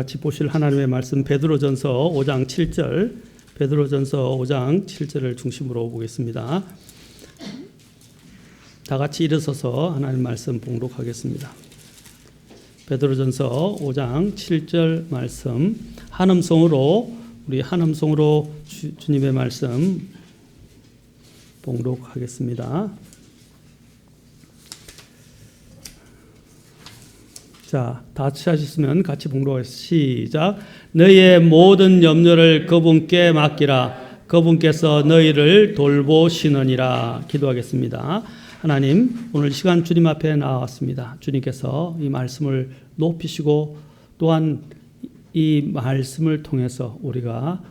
같이 보실 하나님의 말씀 베드로전서 5장 7절, 베드로전서 5장 7절을 중심으로 보겠습니다. 다 같이 일어서서 하나님 말씀 봉독하겠습니다. 베드로전서 5장 7절 말씀 우리 한음성으로 주님의 말씀 봉독하겠습니다. 자, 다 하셨으면 같이 봉독하겠습니다. 시작. 너희의 모든 염려를 그분께 맡기라. 그분께서 너희를 돌보시느니라. 기도하겠습니다. 하나님, 오늘 시간 주님 앞에 나왔습니다. 주님께서 이 말씀을 높이시고 또한 이 말씀을 통해서 우리가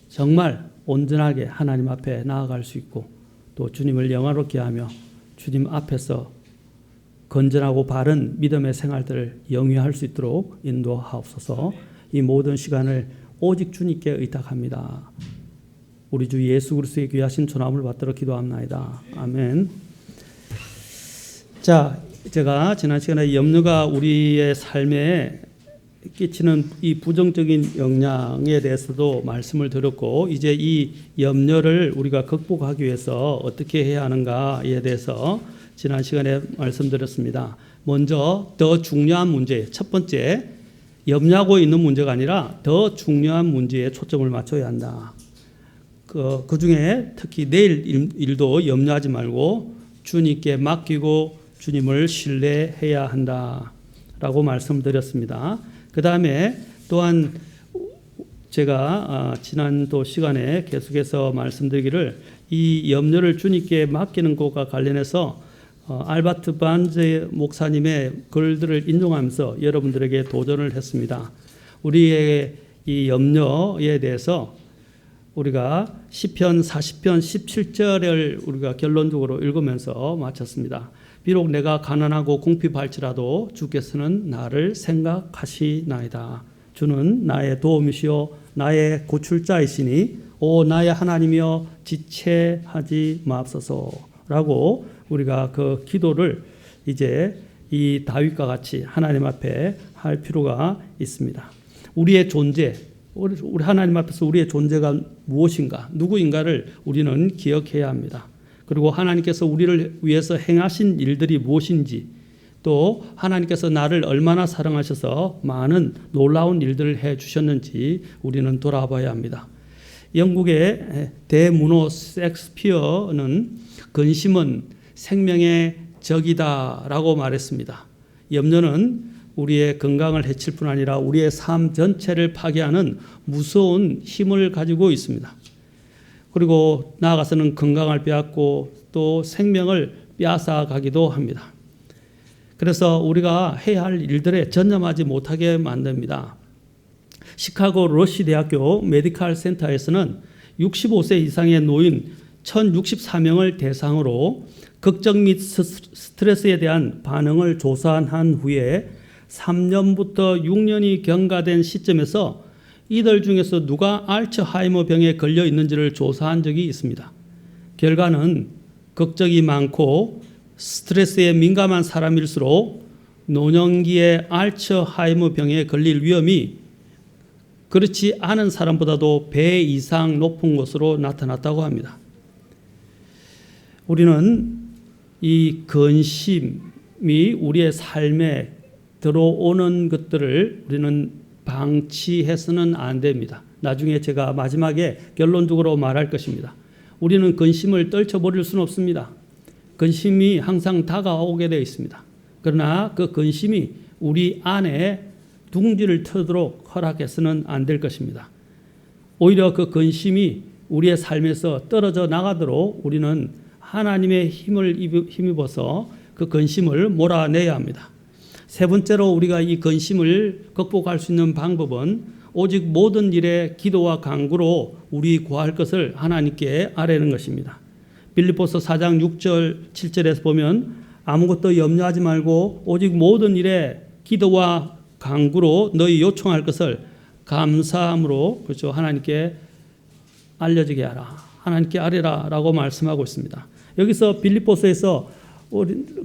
정말 온전하게 하나님 앞에 나아갈 수 있고 또 주님을 영화롭게 하며 주님 앞에서 건전하고 바른 믿음의 생활들을 영위할 수 있도록 인도하옵소서. 이 모든 시간을 오직 주님께 의탁합니다. 우리 주 예수 그리스도의 귀하신 존함을 받들어 기도합나이다. 아멘. 자, 제가 지난 시간에 염려가 우리의 삶에 끼치는 이 부정적인 영향에 대해서도 말씀을 드렸고, 이제 이 염려를 우리가 극복하기 위해서 어떻게 해야 하는가에 대해서 지난 시간에 말씀드렸습니다. 먼저 더 중요한 문제, 첫 번째, 염려하고 있는 문제가 아니라 더 중요한 문제에 초점을 맞춰야 한다. 그 중에 특히 내일 일도 염려하지 말고 주님께 맡기고 주님을 신뢰해야 한다라고 말씀드렸습니다. 그 다음에 또한 제가 지난 또 시간에 계속해서 말씀드리기를 이 염려를 주님께 맡기는 것과 관련해서 알바트 반제 목사님의 글들을 인용하면서 여러분들에게 도전을 했습니다. 우리의 이 염려에 대해서 우리가 시편 40편 17절을 우리가 결론적으로 읽으면서 마쳤습니다. 비록 내가 가난하고 궁핍할지라도 주께서는 나를 생각하시나이다. 주는 나의 도움이시요 나의 고출자이시니 오 나의 하나님이여 지체하지 마옵소서라고 우리가 그 기도를 이제 이 다윗과 같이 하나님 앞에 할 필요가 있습니다. 우리의 존재, 우리 하나님 앞에서 우리의 존재가 무엇인가, 누구인가를 우리는 기억해야 합니다. 그리고 하나님께서 우리를 위해서 행하신 일들이 무엇인지, 또 하나님께서 나를 얼마나 사랑하셔서 많은 놀라운 일들을 해 주셨는지 우리는 돌아봐야 합니다. 영국의 대문호 셰익스피어는 근심은 생명의 적이다라고 말했습니다. 염려는 우리의 건강을 해칠 뿐 아니라 우리의 삶 전체를 파괴하는 무서운 힘을 가지고 있습니다. 그리고 나아가서는 건강을 빼앗고 또 생명을 빼앗아가기도 합니다. 그래서 우리가 해야 할 일들에 전념하지 못하게 만듭니다. 시카고 러시 대학교 메디컬 센터에서는 65세 이상의 노인 1064명을 대상으로 걱정 및 스트레스에 대한 반응을 조사한 후에 3년부터 6년이 경과된 시점에서 이들 중에서 누가 알츠하이머 병에 걸려 있는지를 조사한 적이 있습니다. 결과는 걱정이 많고 스트레스에 민감한 사람일수록 노년기에 알츠하이머 병에 걸릴 위험이 그렇지 않은 사람보다도 배 이상 높은 것으로 나타났다고 합니다. 우리는 이 근심이 우리의 삶에 들어오는 것들을 우리는 방치해서는 안 됩니다. 나중에 제가 마지막에 결론적으로 말할 것입니다. 우리는 근심을 떨쳐버릴 수는 없습니다. 근심이 항상 다가오게 되어 있습니다. 그러나 그 근심이 우리 안에 둥지를 트도록 허락해서는 안 될 것입니다. 오히려 그 근심이 우리의 삶에서 떨어져 나가도록 우리는 하나님의 힘을 힘입어서 그 근심을 몰아내야 합니다. 세 번째로 우리가 이 근심을 극복할 수 있는 방법은 오직 모든 일에 기도와 간구로 우리 구할 것을 하나님께 아뢰는 것입니다. 빌립보서 4장 6절 7절에서 보면 아무것도 염려하지 말고 오직 모든 일에 기도와 간구로 너희 요청할 것을 감사함으로 그렇죠 하나님께 알려지게 하라. 하나님께 아뢰라라고 말씀하고 있습니다. 여기서 빌립보서에서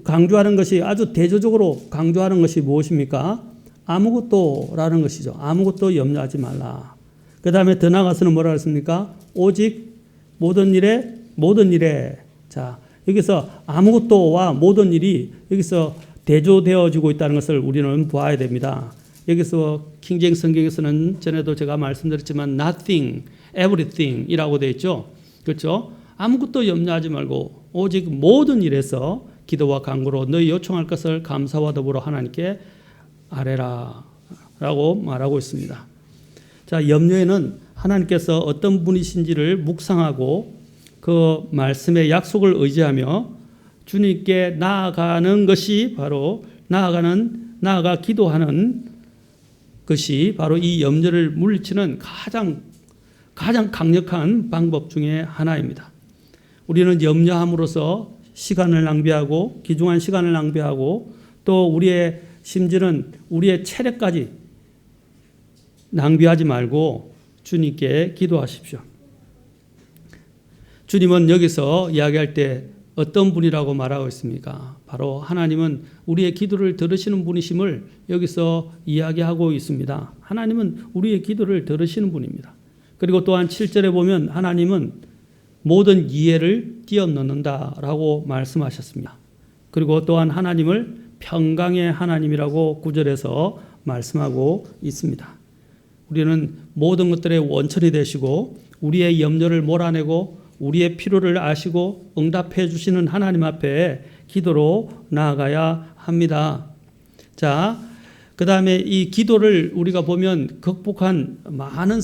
강조하는 것이 아주 대조적으로 강조하는 것이 무엇입니까? 아무것도라는 것이죠. 아무것도 염려하지 말라. 그 다음에 더 나아가서는 뭐라 했습니까? 오직 모든 일에. 자, 여기서 아무것도와 모든 일이 여기서 대조되어지고 있다는 것을 우리는 보아야 됩니다. 여기서 킹제임스 성경에서는 전에도 제가 말씀드렸지만 nothing, everything 이라고 되어 있죠. 그렇죠? 아무것도 염려하지 말고 오직 모든 일에서 기도와 간구로 너희 요청할 것을 감사와 더불어 하나님께 아뢰라 라고 말하고 있습니다. 자, 염려에는 하나님께서 어떤 분이신지를 묵상하고 그 말씀의 약속을 의지하며 주님께 나아가는 것이 바로 나아가 기도하는 것이 바로 이 염려를 물리치는 가장 강력한 방법 중에 하나입니다. 우리는 염려함으로써 시간을 낭비하고 귀중한 시간을 낭비하고 또 우리의 심지어는 우리의 체력까지 낭비하지 말고 주님께 기도하십시오. 주님은 여기서 이야기할 때 어떤 분이라고 말하고 있습니까? 바로 하나님은 우리의 기도를 들으시는 분이심을 여기서 이야기하고 있습니다. 하나님은 우리의 기도를 들으시는 분입니다. 그리고 또한 7절에 보면 하나님은 모든 이해를 뛰어넘는다라고 말씀하셨습니다. 그리고 또한 하나님을 평강의 하나님이라고 9절에서 말씀하고 있습니다. 우리는 모든 것들의 원천이 되시고 우리의 염려를 몰아내고 우리의 필요를 아시고 응답해 주시는 하나님 앞에 기도로 나아가야 합니다. 자, 그 다음에 이 기도를 우리가 보면 극복한 많은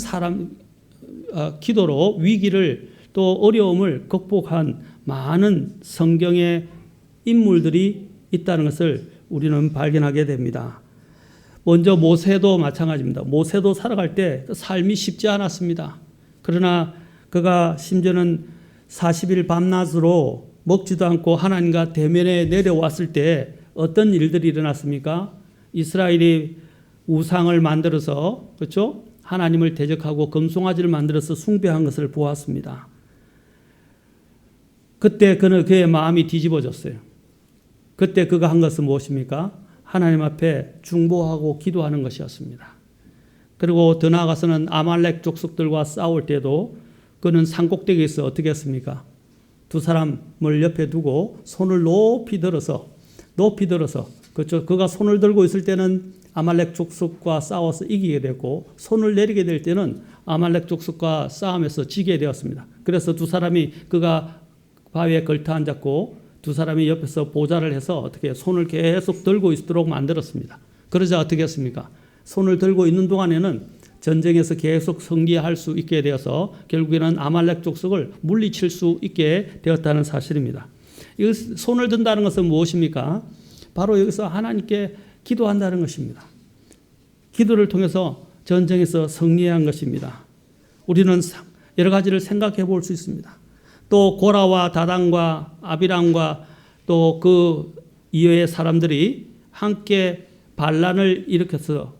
기도로 위기를 또 어려움을 극복한 많은 성경의 인물들이 있다는 것을 우리는 발견하게 됩니다. 먼저 모세도 마찬가지입니다. 모세도 살아갈 때 삶이 쉽지 않았습니다. 그러나 그가 심지어는 40일 밤낮으로 먹지도 않고 하나님과 대면에 내려왔을 때 어떤 일들이 일어났습니까? 이스라엘이 우상을 만들어서 그렇죠? 하나님을 대적하고 금송아지를 만들어서 숭배한 것을 보았습니다. 그때 그의 마음이 뒤집어졌어요. 그때 그가 한 것은 무엇입니까? 하나님 앞에 중보하고 기도하는 것이었습니다. 그리고 더 나아가서는 아말렉 족속들과 싸울 때도 그는 산꼭대기에서 어떻게 했습니까? 두 사람을 옆에 두고 손을 높이 들어서 그렇죠? 그가 손을 들고 있을 때는 아말렉 족속과 싸워서 이기게 됐고 손을 내리게 될 때는 아말렉 족속과 싸움에서 지게 되었습니다. 그래서 두 사람이 그가 바위에 걸터 앉았고 두 사람이 옆에서 보좌를 해서 어떻게 손을 계속 들고 있도록 만들었습니다. 그러자 어떻게 했습니까? 손을 들고 있는 동안에는 전쟁에서 계속 승리할 수 있게 되어서 결국에는 아말렉 족속을 물리칠 수 있게 되었다는 사실입니다. 이 손을 든다는 것은 무엇입니까? 바로 여기서 하나님께 기도한다는 것입니다. 기도를 통해서 전쟁에서 승리한 것입니다. 우리는 여러 가지를 생각해 볼 수 있습니다. 또 고라와 다단과 아비람과 또 그 이외의 사람들이 함께 반란을 일으켜서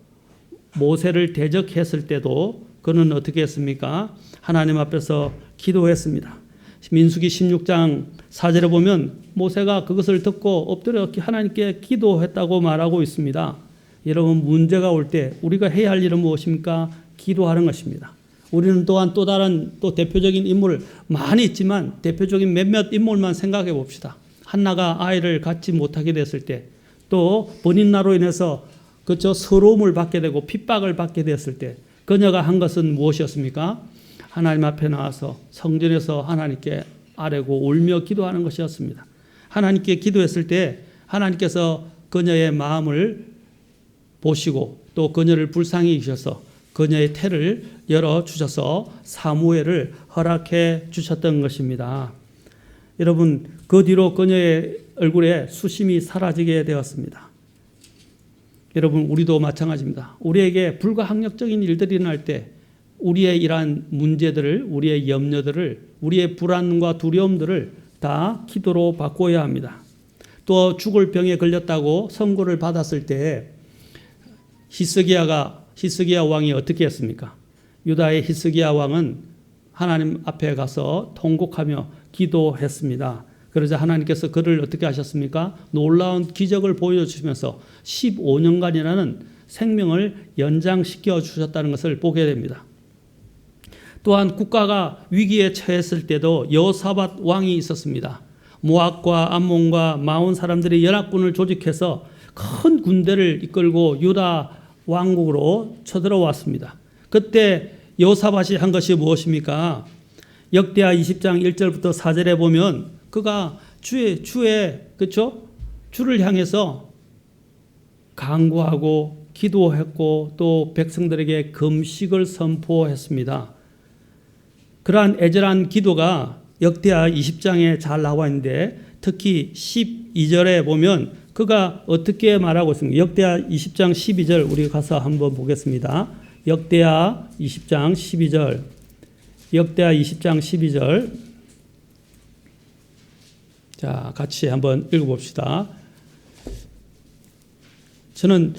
모세를 대적했을 때도 그는 어떻게 했습니까? 하나님 앞에서 기도했습니다. 민수기 16장 4절에 보면 모세가 그것을 듣고 엎드려 하나님께 기도했다고 말하고 있습니다. 여러분, 문제가 올 때 우리가 해야 할 일은 무엇입니까? 기도하는 것입니다. 우리는 또한 또 다른 또 대표적인 인물 많이 있지만 대표적인 몇몇 인물만 생각해 봅시다. 한나가 아이를 갖지 못하게 됐을 때, 또 본인나로 인해서 그저 서러움을 받게 되고 핍박을 받게 됐을 때 그녀가 한 것은 무엇이었습니까? 하나님 앞에 나와서 성전에서 하나님께 아뢰고 울며 기도하는 것이었습니다. 하나님께 기도했을 때 하나님께서 그녀의 마음을 보시고 또 그녀를 불쌍히 여기셔서 그녀의 태를 열어주셔서 사무엘을 허락해 주셨던 것입니다. 여러분, 그 뒤로 그녀의 얼굴에 수심이 사라지게 되었습니다. 여러분, 우리도 마찬가지입니다. 우리에게 불가항력적인 일들이 일어날 때 우리의 이러한 문제들을, 우리의 염려들을, 우리의 불안과 두려움들을 다 기도로 바꿔야 합니다. 또 죽을 병에 걸렸다고 선고를 받았을 때 히스기야 왕이 어떻게 했습니까? 유다의 히스기야 왕은 하나님 앞에 가서 통곡하며 기도했습니다. 그러자 하나님께서 그를 어떻게 하셨습니까? 놀라운 기적을 보여주시면서 15년간이라는 생명을 연장시켜 주셨다는 것을 보게 됩니다. 또한 국가가 위기에 처했을 때도 여호사밧 왕이 있었습니다. 모압과 암몬과 마온 사람들이 연합군을 조직해서 큰 군대를 이끌고 유다 왕국으로 쳐들어왔습니다. 그때 여호사밧이 한 것이 무엇입니까? 역대하 20장 1절부터 4절에 보면 그가 주의 그렇죠? 주를 향해서 간구하고 기도했고 또 백성들에게 금식을 선포했습니다. 그러한 애절한 기도가 역대하 20장에 잘 나와 있는데 특히 12절에 보면 그가 어떻게 말하고 있습니까? 역대하 20장 12절 우리 가서 한번 보겠습니다. 역대하 20장 12절. 역대하 20장 12절. 자, 같이 한번 읽어봅시다. 저는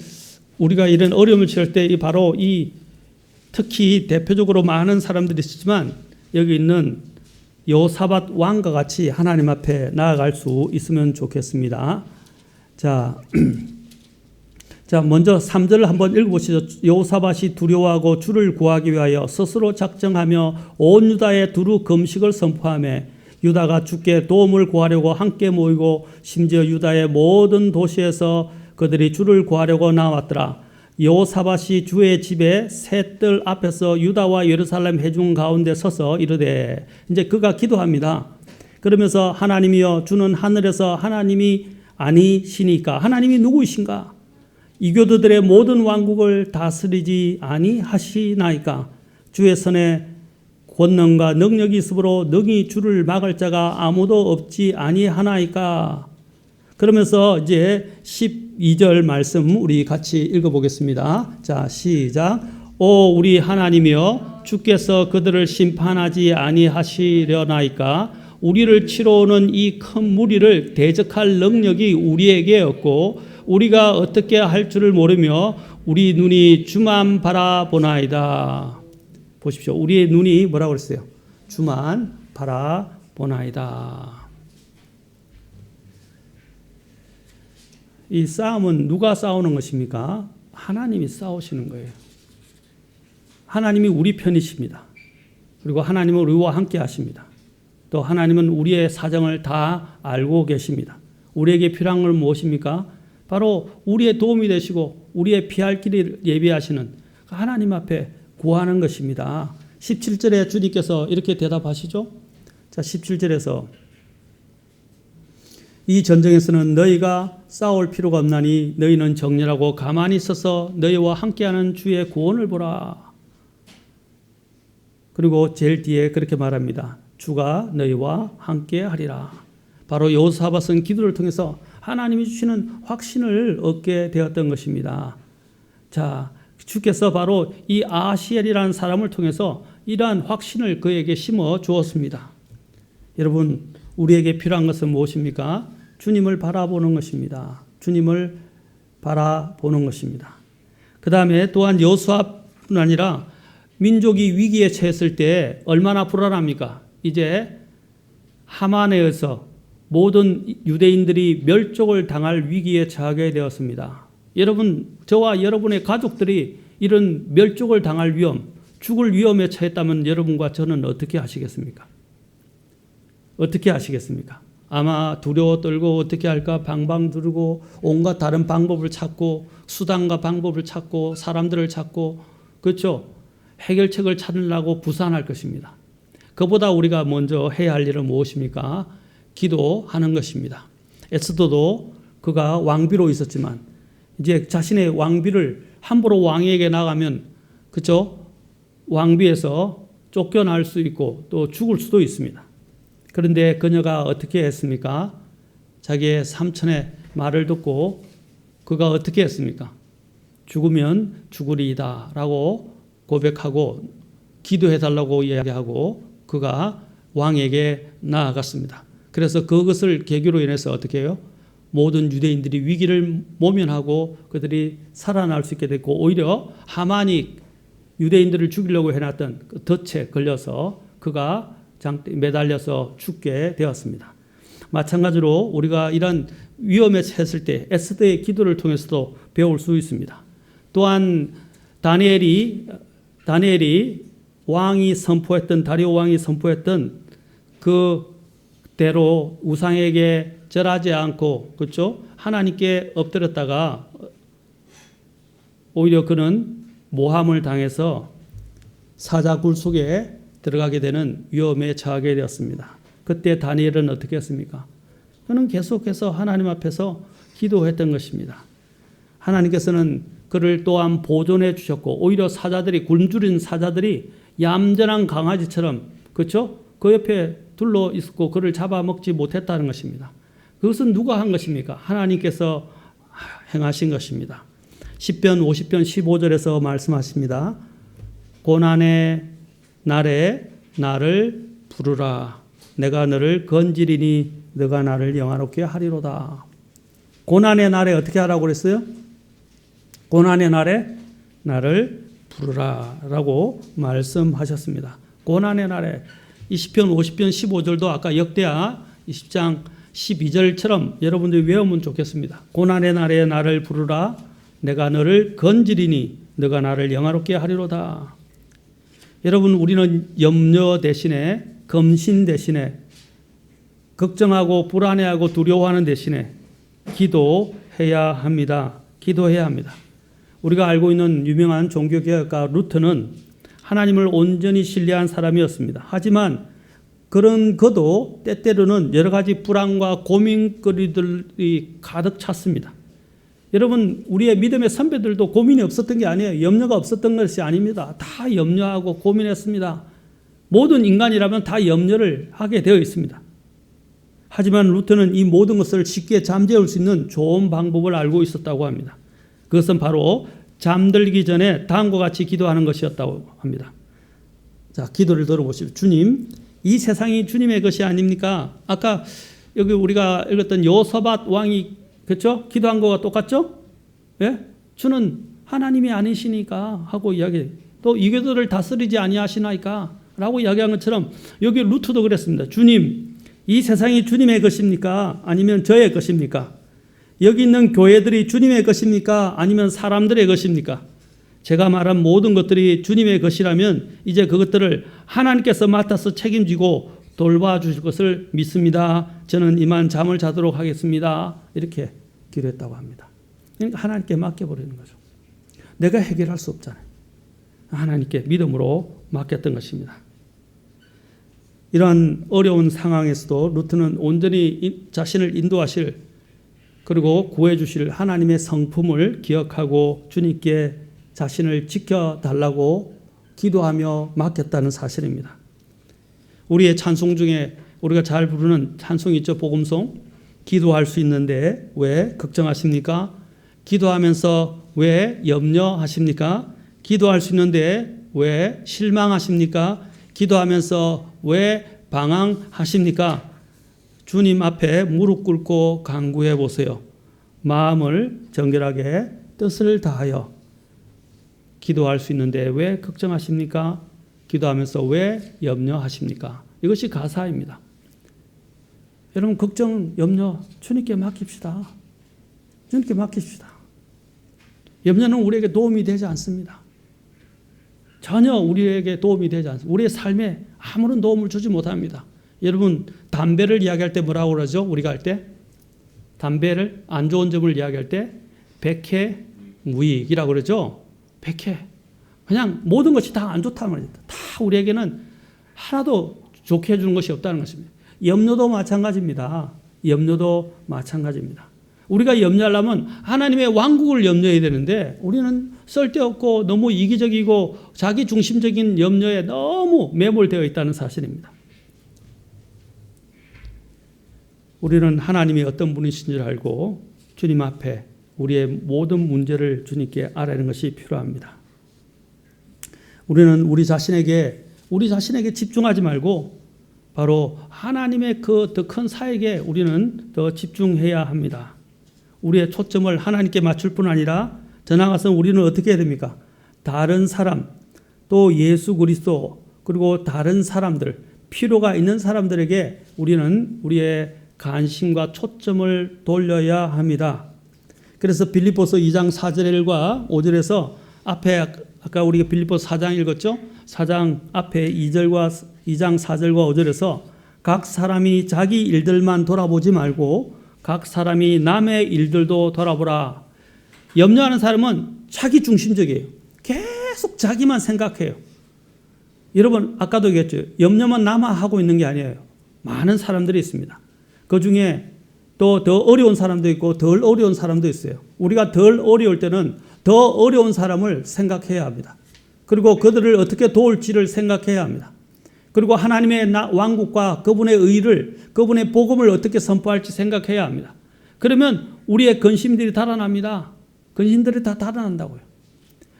우리가 이런 어려움을 치를 때 바로 이 특히 대표적으로 많은 사람들이 있지만 여기 있는 여호사밧 왕과 같이 하나님 앞에 나아갈 수 있으면 좋겠습니다. 자, 먼저 3절을 한번 읽어보시죠. 여호사밧이 두려워하고 주를 구하기 위하여 스스로 작정하며 온 유다에 두루 금식을 선포하며 유다가 주께 도움을 구하려고 함께 모이고 심지어 유다의 모든 도시에서 그들이 주를 구하려고 나왔더라. 여호사밧이 주의 집에 새 뜰 앞에서 유다와 예루살렘 회중 가운데 서서 이르되 이제 그가 기도합니다. 그러면서 하나님이여 주는 하늘에서 하나님이 아니시니까 하나님이 누구이신가? 이교도들의 모든 왕국을 다스리지 아니하시나이까? 주의 손에 권능과 능력이 있으므로 능히 주를 막을 자가 아무도 없지 아니하나이까? 그러면서 이제 12절 말씀 우리 같이 읽어보겠습니다. 자, 시작. 오 우리 하나님이여 주께서 그들을 심판하지 아니하시려나이까? 우리를 치러 오는 이 큰 무리를 대적할 능력이 우리에게 없고 우리가 어떻게 할 줄을 모르며 우리 눈이 주만 바라보나이다. 보십시오. 우리의 눈이 뭐라고 그랬어요? 주만 바라보나이다. 이 싸움은 누가 싸우는 것입니까? 하나님이 싸우시는 거예요. 하나님이 우리 편이십니다. 그리고 하나님은 우리와 함께 하십니다. 또 하나님은 우리의 사정을 다 알고 계십니다. 우리에게 필요한 건 무엇입니까? 바로 우리의 도움이 되시고 우리의 피할 길을 예비하시는 하나님 앞에 구하는 것입니다. 17절에 주님께서 이렇게 대답하시죠. 자, 17절에서 이 전쟁에서는 너희가 싸울 필요가 없나니 너희는 정렬하고 가만히 있어서 너희와 함께하는 주의 구원을 보라. 그리고 제일 뒤에 그렇게 말합니다. 주가 너희와 함께하리라. 바로 여호사밧은 기도를 통해서 하나님이 주시는 확신을 얻게 되었던 것입니다. 자, 주께서 바로 이 아하시엘이라는 사람을 통해서 이러한 확신을 그에게 심어 주었습니다. 여러분, 우리에게 필요한 것은 무엇입니까? 주님을 바라보는 것입니다. 주님을 바라보는 것입니다. 그 다음에 또한 여호수아뿐 아니라 민족이 위기에 처했을 때 얼마나 불안합니까? 이제 하만에 의해서 모든 유대인들이 멸족을 당할 위기에 처하게 되었습니다. 여러분, 저와 여러분의 가족들이 이런 멸족을 당할 위험, 죽을 위험에 처했다면 여러분과 저는 어떻게 하시겠습니까? 어떻게 하시겠습니까? 아마 두려워 떨고 어떻게 할까 방방 두르고 온갖 다른 방법을 찾고 수단과 방법을 찾고 사람들을 찾고 그렇죠? 해결책을 찾으려고 부산할 것입니다. 그보다 우리가 먼저 해야 할 일은 무엇입니까? 기도하는 것입니다. 에스더도 그가 왕비로 있었지만 이제 자신의 왕비를 함부로 왕에게 나가면 그렇죠? 왕비에서 쫓겨날 수 있고 또 죽을 수도 있습니다. 그런데 그녀가 어떻게 했습니까? 자기의 삼촌의 말을 듣고 그가 어떻게 했습니까? 죽으면 죽으리이다 라고 고백하고 기도해달라고 이야기하고 그가 왕에게 나아갔습니다. 그래서 그것을 계기로 인해서 어떻게 해요? 모든 유대인들이 위기를 모면하고 그들이 살아날 수 있게 됐고 오히려 하만이 유대인들을 죽이려고 해놨던 그 덫에 걸려서 그가 매달려서 죽게 되었습니다. 마찬가지로 우리가 이런 위험에 처했을 때 에스더의 기도를 통해서도 배울 수 있습니다. 또한 다니엘이 왕이 선포했던 다리오 왕이 선포했던 그대로 우상에게 절하지 않고 그렇죠? 하나님께 엎드렸다가 오히려 그는 모함을 당해서 사자굴 속에 들어가게 되는 위험에 처하게 되었습니다. 그때 다니엘은 어떻게 했습니까? 그는 계속해서 하나님 앞에서 기도했던 것입니다. 하나님께서는 그를 또한 보존해 주셨고 오히려 사자들이 굶주린 사자들이 얌전한 강아지처럼 그렇죠? 그 옆에 둘러 있었고 그를 잡아먹지 못했다는 것입니다. 그것은 누가 한 것입니까? 하나님께서 행하신 것입니다. 시편 50편 15절에서 말씀하십니다. 고난의 날에 나를 부르라. 내가 너를 건지리니 너가 나를 영화롭게 하리로다. 고난의 날에 어떻게 하라고 그랬어요? 고난의 날에 나를 부르라 라고 말씀하셨습니다. 고난의 날에 이 시편 50편 15절도 아까 역대하 20장 12절처럼 여러분들이 외우면 좋겠습니다. 고난의 날에 나를 부르라. 내가 너를 건지리니 너가 나를 영화롭게 하리로다. 여러분 우리는 염려 대신에 검신 대신에 걱정하고 불안해하고 두려워하는 대신에 기도해야 합니다. 기도해야 합니다. 우리가 알고 있는 유명한 종교개혁가 루터는 하나님을 온전히 신뢰한 사람이었습니다. 하지만 그런 그도 때때로는 여러 가지 불안과 고민거리들이 가득 찼습니다. 여러분 우리의 믿음의 선배들도 고민이 없었던 게 아니에요. 염려가 없었던 것이 아닙니다. 다 염려하고 고민했습니다. 모든 인간이라면 다 염려를 하게 되어 있습니다. 하지만 루터는 이 모든 것을 쉽게 잠재울 수 있는 좋은 방법을 알고 있었다고 합니다. 그것은 바로 잠들기 전에 다음과 같이 기도하는 것이었다고 합니다. 자, 기도를 들어보십시오. 주님, 이 세상이 주님의 것이 아닙니까? 아까 여기 우리가 읽었던 여호사밧 왕이 그렇죠? 기도한 거와 똑같죠? 예? 주는 하나님이 아니시니까 하고 이야기. 또 이 교도를 다스리지 아니하시나이까 라고 이야기한 것처럼 여기 루트도 그랬습니다. 주님, 이 세상이 주님의 것입니까? 아니면 저의 것입니까? 여기 있는 교회들이 주님의 것입니까? 아니면 사람들의 것입니까? 제가 말한 모든 것들이 주님의 것이라면 이제 그것들을 하나님께서 맡아서 책임지고 돌봐주실 것을 믿습니다. 저는 이만 잠을 자도록 하겠습니다. 이렇게 기도했다고 합니다. 그러니까 하나님께 맡겨버리는 거죠. 내가 해결할 수 없잖아요. 하나님께 믿음으로 맡겼던 것입니다. 이러한 어려운 상황에서도 루트는 온전히 자신을 인도하실 그리고 구해주실 하나님의 성품을 기억하고 주님께 자신을 지켜달라고 기도하며 맡겼다는 사실입니다. 우리의 찬송 중에 우리가 잘 부르는 찬송이 있죠. 복음송. 기도할 수 있는데 왜 걱정하십니까? 기도하면서 왜 염려하십니까? 기도할 수 있는데 왜 실망하십니까? 기도하면서 왜 방황하십니까? 주님 앞에 무릎 꿇고 간구해 보세요. 마음을 정결하게 뜻을 다하여 기도할 수 있는데 왜 걱정하십니까? 기도하면서 왜 염려하십니까? 이것이 가사입니다. 여러분 걱정, 염려 주님께 맡깁시다. 주님께 맡깁시다. 염려는 우리에게 도움이 되지 않습니다. 전혀 우리에게 도움이 되지 않습니다. 우리의 삶에 아무런 도움을 주지 못합니다. 여러분 담배를 이야기할 때 뭐라고 그러죠? 우리가 할 때 담배를 안 좋은 점을 이야기할 때 백해무익이라고 그러죠. 백해. 그냥 모든 것이 다 안 좋다는 말입니다. 다 우리에게는 하나도 좋게 해주는 것이 없다는 것입니다. 염려도 마찬가지입니다. 염려도 마찬가지입니다. 우리가 염려하려면 하나님의 왕국을 염려해야 되는데 우리는 쓸데없고 너무 이기적이고 자기 중심적인 염려에 너무 매몰되어 있다는 사실입니다. 우리는 하나님이 어떤 분이신 줄 알고 주님 앞에 우리의 모든 문제를 주님께 알아내는 것이 필요합니다. 우리는 우리 자신에게 집중하지 말고 바로 하나님의 그 더 큰 사역에 우리는 더 집중해야 합니다. 우리의 초점을 하나님께 맞출 뿐 아니라 더 나아가서 우리는 어떻게 해야 됩니까? 다른 사람, 또 예수 그리스도, 그리고 다른 사람들, 필요가 있는 사람들에게 우리는 우리의 관심과 초점을 돌려야 합니다. 그래서 빌립보서 2장 4절과 5절에서 앞에 아까 우리가 빌립보서 4장 읽었죠? 4장 앞에 2절과 2장 4절과 5절에서 각 사람이 자기 일들만 돌아보지 말고 각 사람이 남의 일들도 돌아보라. 염려하는 사람은 자기 중심적이에요. 계속 자기만 생각해요. 여러분 아까도 얘기했죠. 염려만 남아 하고 있는 게 아니에요. 많은 사람들이 있습니다. 그 중에 또 더 어려운 사람도 있고 덜 어려운 사람도 있어요. 우리가 덜 어려울 때는 더 어려운 사람을 생각해야 합니다. 그리고 그들을 어떻게 도울지를 생각해야 합니다. 그리고 하나님의 왕국과 그분의 의를, 그분의 복음을 어떻게 선포할지 생각해야 합니다. 그러면 우리의 근심들이 달아납니다. 근심들이 다 달아난다고요.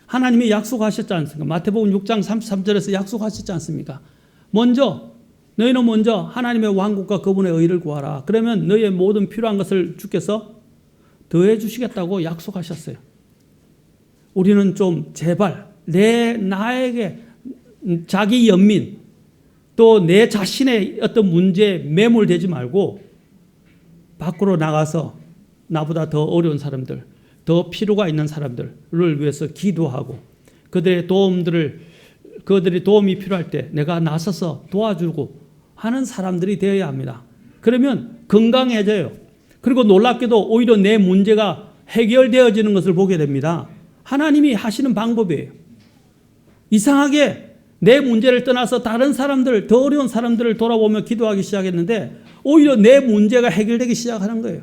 하나님이 약속하셨지 않습니까? 마태복음 6장 33절에서 약속하셨지 않습니까? 너희는 먼저 하나님의 왕국과 그분의 의를 구하라. 그러면 너희의 모든 필요한 것을 주께서 더해 주시겠다고 약속하셨어요. 우리는 좀 제발 나에게 자기 연민 또 내 자신의 어떤 문제에 매몰되지 말고 밖으로 나가서 나보다 더 어려운 사람들, 더 필요가 있는 사람들을 위해서 기도하고 그들이 도움이 필요할 때 내가 나서서 도와주고 하는 사람들이 되어야 합니다. 그러면 건강해져요. 그리고 놀랍게도 오히려 내 문제가 해결되어지는 것을 보게 됩니다. 하나님이 하시는 방법이에요. 이상하게 내 문제를 떠나서 다른 사람들, 더 어려운 사람들을 돌아보며 기도하기 시작했는데 오히려 내 문제가 해결되기 시작하는 거예요.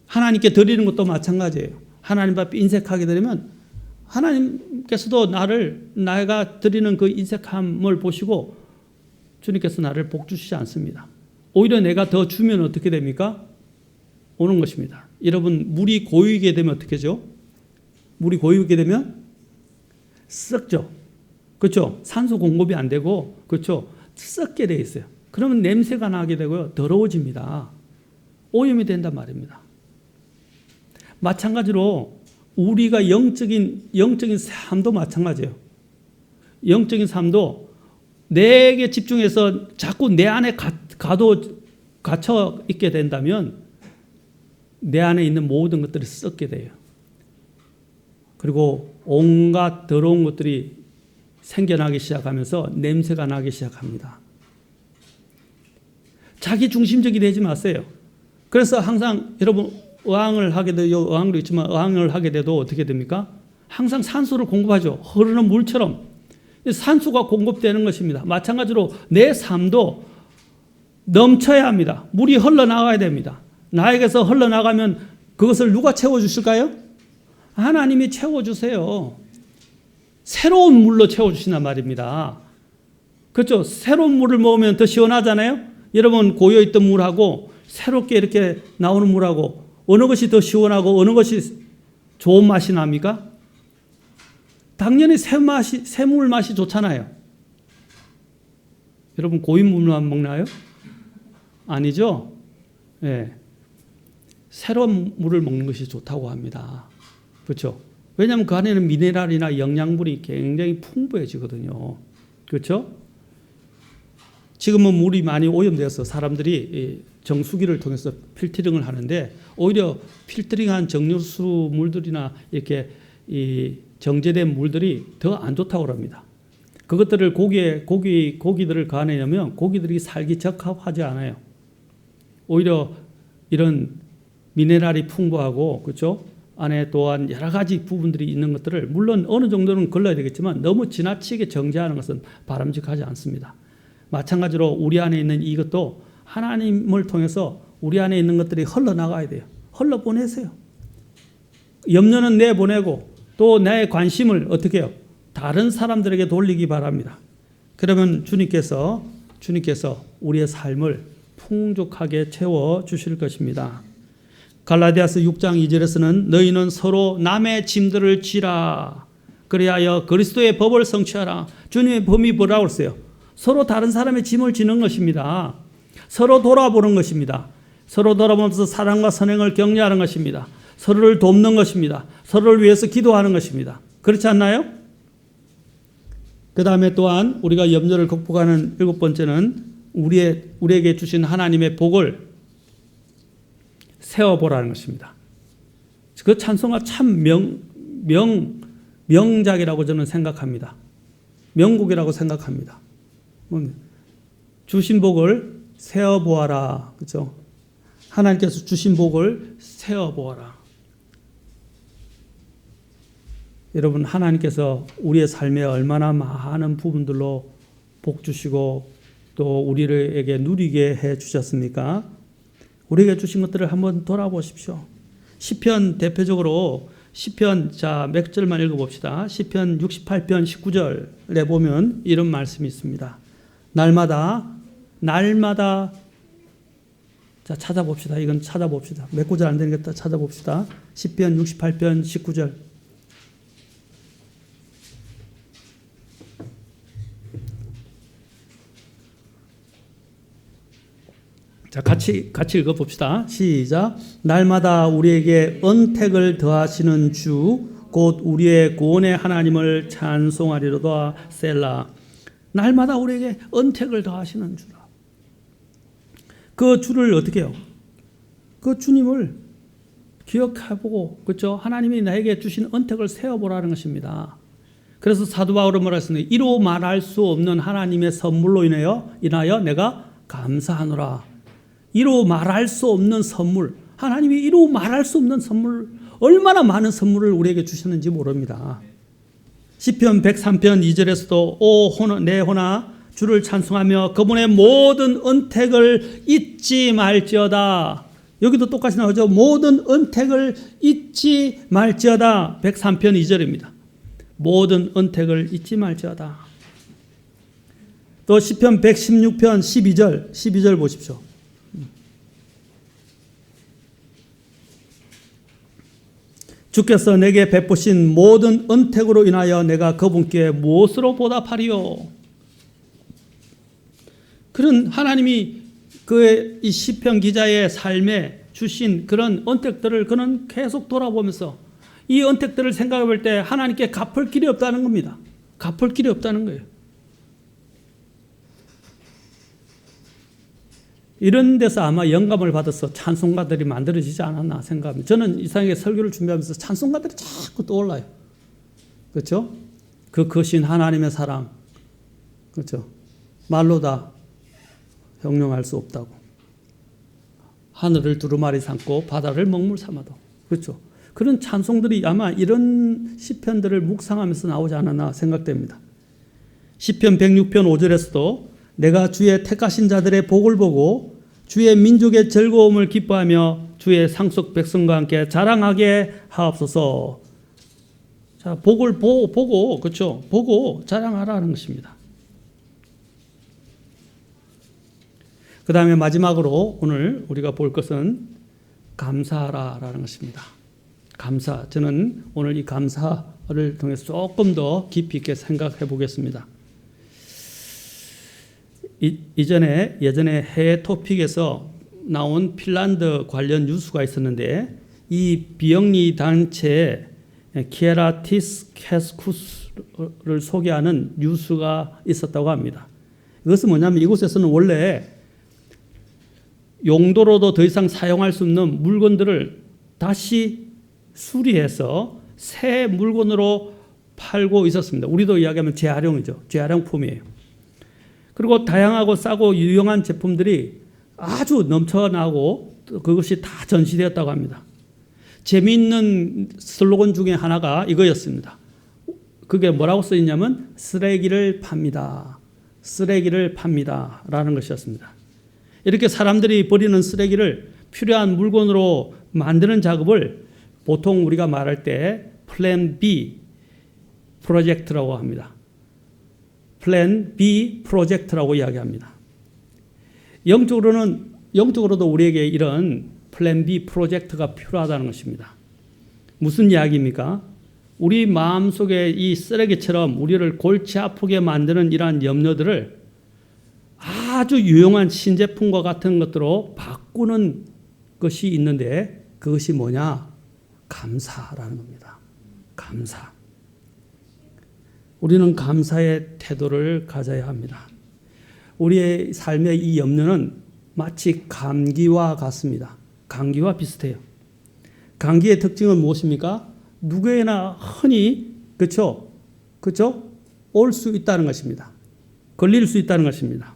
하나님께 드리는 것도 마찬가지예요. 하나님 앞에 인색하게 되면 하나님께서도 내가 드리는 그 인색함을 보시고 주님께서 나를 복 주시지 않습니다. 오히려 내가 더 주면 어떻게 됩니까? 오는 것입니다. 여러분 물이 고이게 되면 어떻게 하죠? 물이 고이게 되면 썩죠. 그렇죠? 산소 공급이 안 되고 그렇죠? 썩게 돼 있어요. 그러면 냄새가 나게 되고요. 더러워집니다. 오염이 된단 말입니다. 마찬가지로 우리가 영적인 삶도 마찬가지예요. 영적인 삶도 내게 집중해서 자꾸 내 안에 갇혀 있게 된다면 내 안에 있는 모든 것들이 썩게 돼요. 그리고 온갖 더러운 것들이 생겨나기 시작하면서 냄새가 나기 시작합니다. 자기 중심적이 되지 마세요. 그래서 항상 여러분 어항을 하게 돼요. 어항도 있지만 어항을 하게 돼도 어떻게 됩니까? 항상 산소를 공급하죠. 흐르는 물처럼 산소가 공급되는 것입니다. 마찬가지로 내 삶도 넘쳐야 합니다. 물이 흘러나가야 됩니다. 나에게서 흘러나가면 그것을 누가 채워주실까요? 하나님이 채워주세요. 새로운 물로 채워주신단 말입니다. 그렇죠? 새로운 물을 먹으면 더 시원하잖아요? 여러분 고여있던 물하고 새롭게 이렇게 나오는 물하고 어느 것이 더 시원하고 어느 것이 좋은 맛이 납니까? 당연히 새물 맛이 좋잖아요. 여러분 고인 물만 먹나요? 아니죠? 네. 새로운 물을 먹는 것이 좋다고 합니다. 그렇죠? 왜냐하면 그 안에는 미네랄이나 영양분이 굉장히 풍부해지거든요. 그렇죠? 지금은 물이 많이 오염되어서 사람들이 정수기를 통해서 필터링을 하는데 오히려 필터링한 정류수 물들이나 이렇게 정제된 물들이 더 안 좋다고 합니다. 그것들을 고기들을 가내려면 고기들이 살기 적합하지 않아요. 오히려 이런 미네랄이 풍부하고 그렇죠? 안에 또한 여러 가지 부분들이 있는 것들을 물론 어느 정도는 걸러야 되겠지만 너무 지나치게 정제하는 것은 바람직하지 않습니다. 마찬가지로 우리 안에 있는 이것도 하나님을 통해서 우리 안에 있는 것들이 흘러나가야 돼요. 흘러보내세요. 염려는 내보내고 또 내 관심을 어떻게 해요? 다른 사람들에게 돌리기 바랍니다. 그러면 주님께서 우리의 삶을 풍족하게 채워주실 것입니다. 갈라디아서 6장 2절에서는 너희는 서로 남의 짐들을 지라 그리하여 그리스도의 법을 성취하라. 주님의 법이 뭐라고 했어요? 서로 다른 사람의 짐을 지는 것입니다. 서로 돌아보는 것입니다. 서로 돌아보면서 사랑과 선행을 격려하는 것입니다. 서로를 돕는 것입니다. 서로를 위해서 기도하는 것입니다. 그렇지 않나요? 그 다음에 또한 우리가 염려를 극복하는 7번째는 우리에게 주신 하나님의 복을 세워보라는 것입니다. 그 찬송가 참 명작이라고 저는 생각합니다. 명곡이라고 생각합니다. 주신 복을 세어보아라. 그렇죠? 하나님께서 주신 복을 세어보아라. 여러분, 하나님께서 우리의 삶에 얼마나 많은 부분들로 복 주시고 또 우리에게 누리게 해 주셨습니까? 우리에게 주신 것들을 한번 돌아보십시오. 시편 대표적으로 시편 몇 절만 읽어봅시다. 시편 68편 19절에 보면 이런 말씀이 있습니다. 날마다 자 찾아봅시다. 이건 찾아봅시다. 몇 구절 안 되겠다. 찾아봅시다. 시편 68편 19절. 자, 같이 읽어봅시다. 시작. 날마다 우리에게 언택을 더하시는 주, 곧 우리의 구원의 하나님을 찬송하리로다. 셀라. 날마다 우리에게 언택을 더하시는 주라. 그 주를 어떻게 해요? 그 주님을 기억해보고, 그렇죠? 하나님이 나에게 주신 언택을 세어보라는 것입니다. 그래서 사도 바울은 뭐라 했습니까? 이로 말할 수 없는 하나님의 선물로 인하여 내가 감사하노라. 이로 말할 수 없는 선물, 하나님이 이로 말할 수 없는 선물, 얼마나 많은 선물을 우리에게 주셨는지 모릅니다. 시편 103편 2절에서도 내 혼아 주를 찬송하며 그분의 모든 언택을 잊지 말지어다. 여기도 똑같이 나오죠. 모든 언택을 잊지 말지어다. 103편 2절입니다. 모든 언택을 잊지 말지어다. 또 시편 116편 12절 보십시오. 주께서 내게 베푸신 모든 언택으로 인하여 내가 그분께 무엇으로 보답하리요? 그런 하나님이 그의 이 시편 기자의 삶에 주신 그런 언택들을 그는 계속 돌아보면서 이 언택들을 생각해 볼 때 하나님께 갚을 길이 없다는 겁니다. 갚을 길이 없다는 거예요. 이런 데서 아마 영감을 받아서 찬송가들이 만들어지지 않았나 생각합니다. 저는 이상하게 설교를 준비하면서 찬송가들이 자꾸 떠올라요. 그렇죠? 그 크신 하나님의 사랑, 그렇죠? 말로 다 형용할 수 없다고. 하늘을 두루마리 삼고 바다를 먹물 삼아도, 그렇죠? 그런 찬송들이 아마 이런 시편들을 묵상하면서 나오지 않았나 생각됩니다. 시편 106편 5절에서도 내가 주의 택하신 자들의 복을 보고 주의 민족의 즐거움을 기뻐하며 주의 상속 백성과 함께 자랑하게 하옵소서. 자, 복을 보고, 그렇죠? 보고 자랑하라는 것입니다. 그 다음에 마지막으로 오늘 우리가 볼 것은 감사하라라는 것입니다. 감사. 저는 오늘 이 감사를 통해서 조금 더 깊이 있게 생각해 보겠습니다. 예전에 해외 토픽에서 나온 핀란드 관련 뉴스가 있었는데 이 비영리 단체 키에라티스 캐스쿠스를 소개하는 뉴스가 있었다고 합니다. 이것은 뭐냐면 이곳에서는 원래 용도로도 더 이상 사용할 수 없는 물건들을 다시 수리해서 새 물건으로 팔고 있었습니다. 우리도 이야기하면 재활용이죠. 재활용품이에요. 그리고 다양하고 싸고 유용한 제품들이 아주 넘쳐나고 그것이 다 전시되었다고 합니다. 재미있는 슬로건 중에 하나가 이거였습니다. 그게 뭐라고 써있냐면 쓰레기를 팝니다. 쓰레기를 팝니다. 라는 것이었습니다. 이렇게 사람들이 버리는 쓰레기를 필요한 물건으로 만드는 작업을 보통 우리가 말할 때 플랜 B 프로젝트라고 합니다. 플랜 B 프로젝트라고 이야기합니다. 영적으로도 우리에게 이런 플랜 B 프로젝트가 필요하다는 것입니다. 무슨 이야기입니까? 우리 마음속에 이 쓰레기처럼 우리를 골치 아프게 만드는 이러한 염려들을 아주 유용한 신제품과 같은 것들로 바꾸는 것이 있는데 그것이 뭐냐? 감사라는 겁니다. 감사. 우리는 감사의 태도를 가져야 합니다. 우리의 삶의 이 염려는 마치 감기와 같습니다. 감기와 비슷해요. 감기의 특징은 무엇입니까? 누구에나 흔히 그렇죠? 올 수 있다는 것입니다. 걸릴 수 있다는 것입니다.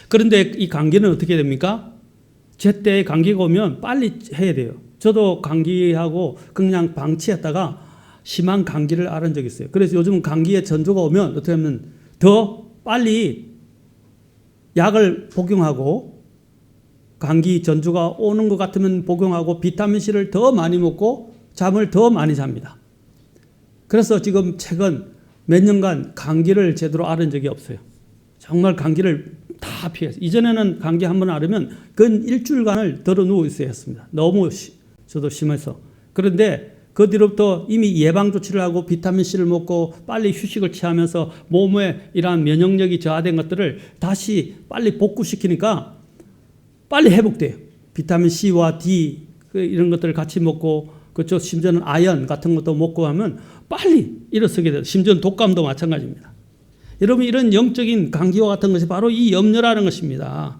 그런데 이 감기는 어떻게 됩니까? 제때 감기가 오면 빨리 해야 돼요. 저도 감기하고 그냥 방치했다가 심한 감기를 앓은 적이 있어요. 그래서 요즘은 감기에 전조가 오면 어떻게 하면 더 빨리 약을 복용하고 감기 전조가 오는 것 같으면 복용하고 비타민C를 더 많이 먹고 잠을 더 많이 잡니다. 그래서 지금 최근 몇 년간 감기를 제대로 앓은 적이 없어요. 정말 감기를 다 피했어요. 이전에는 감기 한번 앓으면 근 일주일간을 들어 누워 있어야 했습니다. 너무 저도 심해서. 그런데 그 뒤로부터 이미 예방 조치를 하고 비타민C를 먹고 빨리 휴식을 취하면서 몸에 이러한 면역력이 저하된 것들을 다시 빨리 복구시키니까 빨리 회복돼요. 비타민C와 D 이런 것들을 같이 먹고 그쪽 심지어는 아연 같은 것도 먹고 하면 빨리 일어서게 돼요. 심지어는 독감도 마찬가지입니다. 여러분 이런 영적인 감기와 같은 것이 바로 이 염려라는 것입니다.